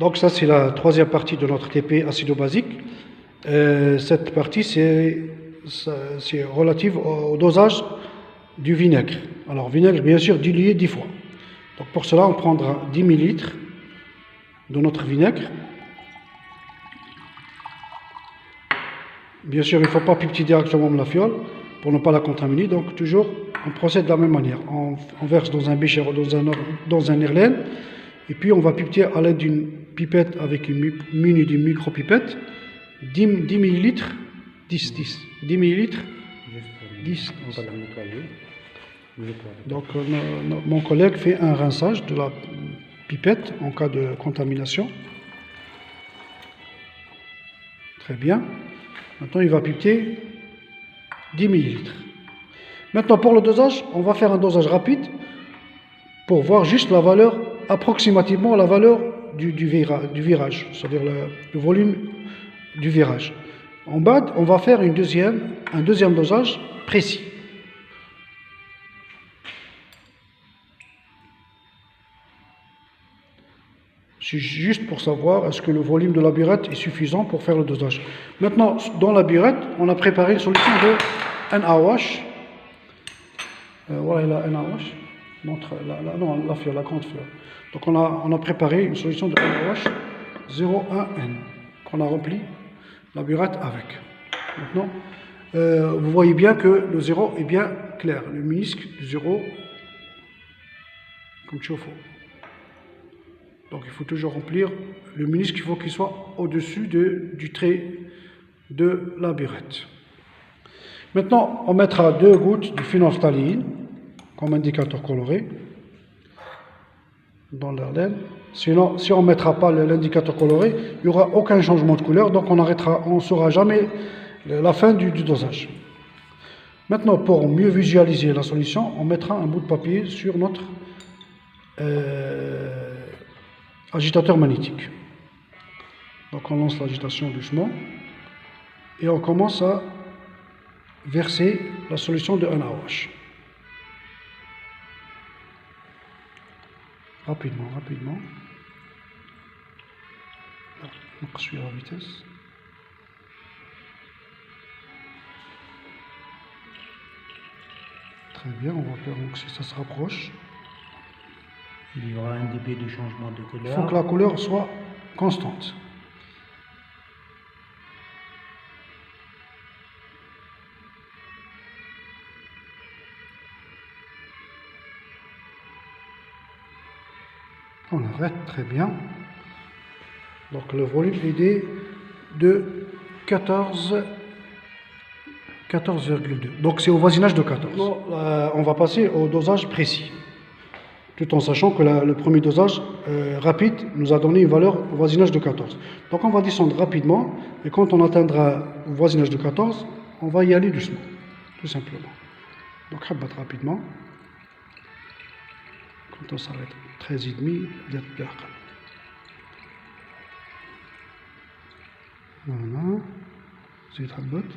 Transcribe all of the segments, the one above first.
Donc ça, c'est la troisième partie de notre TP acido-basique. Cette partie, c'est relative au dosage du vinaigre. Alors, vinaigre, bien sûr, dilué 10 fois. Donc pour cela, on prendra 10 ml de notre vinaigre. Bien sûr, il ne faut pas pipeter directement la fiole pour ne pas la contaminer. Donc toujours, on procède de la même manière. On verse dans un bécher ou dans un herlène. Et puis on va pipeter à l'aide d'une pipette avec une munie d'une micro-pipette. 10 ml, 10 ml, 10. On va la nettoyer. Donc mon collègue fait un rinçage de la pipette en cas de contamination. Très bien. Maintenant, il va pipeter 10 ml. Maintenant, pour le dosage, on va faire un dosage rapide pour voir juste la valeur, approximativement la valeur du virage, c'est-à-dire le volume du virage. En bas, on va faire un deuxième dosage précis. C'est juste pour savoir est-ce que le volume de la burette est suffisant pour faire le dosage. Maintenant, dans la burette, on a préparé une solution de NaOH. Voilà la NaOH. Non, la fiole, la grande fiole. Donc on a préparé une solution de NaOH 0,1N qu'on a rempli la burette avec. Maintenant, vous voyez bien que le 0 est bien clair. Le ménisque du 0, comme tu vois. Donc il faut toujours remplir le ménisque, il faut qu'il soit au-dessus du trait de la burette. Maintenant, on mettra 2 gouttes de phénolphtaléine comme indicateur coloré dans l'herlène. Sinon, si on ne mettra pas l'indicateur coloré, il n'y aura aucun changement de couleur, donc on ne saura jamais la fin du dosage. Maintenant, pour mieux visualiser la solution, on mettra un bout de papier sur notre agitateur magnétique. Donc on lance l'agitation doucement et on commence à verser la solution de NaOH. Rapidement. On suit la vitesse. Très bien, on va faire donc si ça se rapproche. Il y aura un début de changement de couleur. Il faut que la couleur soit constante. On arrête, très bien. Donc le volume est de 14,2. Donc c'est au voisinage de 14. On va passer au dosage précis. Tout en sachant que le premier dosage rapide nous a donné une valeur au voisinage de 14. Donc on va descendre rapidement, et quand on atteindra le voisinage de 14, on va y aller doucement, tout simplement. Donc rabat rapidement. Quand on s'arrête 13,5, voilà, c'est rabat.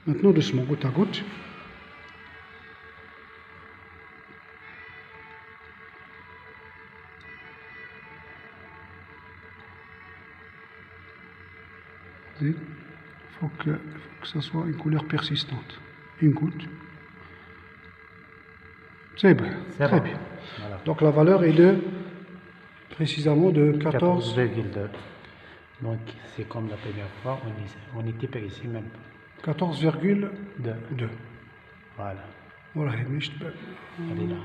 Maintenant doucement, goutte à goutte. Il faut que ça soit une couleur persistante. Une goutte. C'est bien. Très bien. Voilà. Donc la valeur est précisément de 14,2. Donc c'est comme la première fois, on était précis même. 14,2. Voilà. Voilà, elle est là.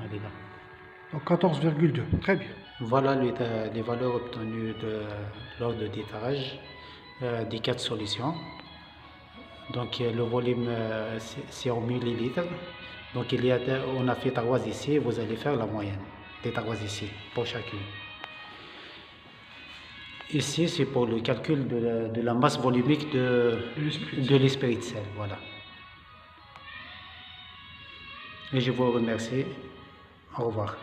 Donc 14,2. Très bien. Voilà les valeurs obtenues lors de détarrage des 4 solutions. Donc le volume c'est en millilitres. Donc on a fait 3 ici, vous allez faire la moyenne des 3 ici pour chacune. Ici c'est pour le calcul de la masse volumique de l'esprit de sel. Voilà. Et je vous remercie. Au revoir.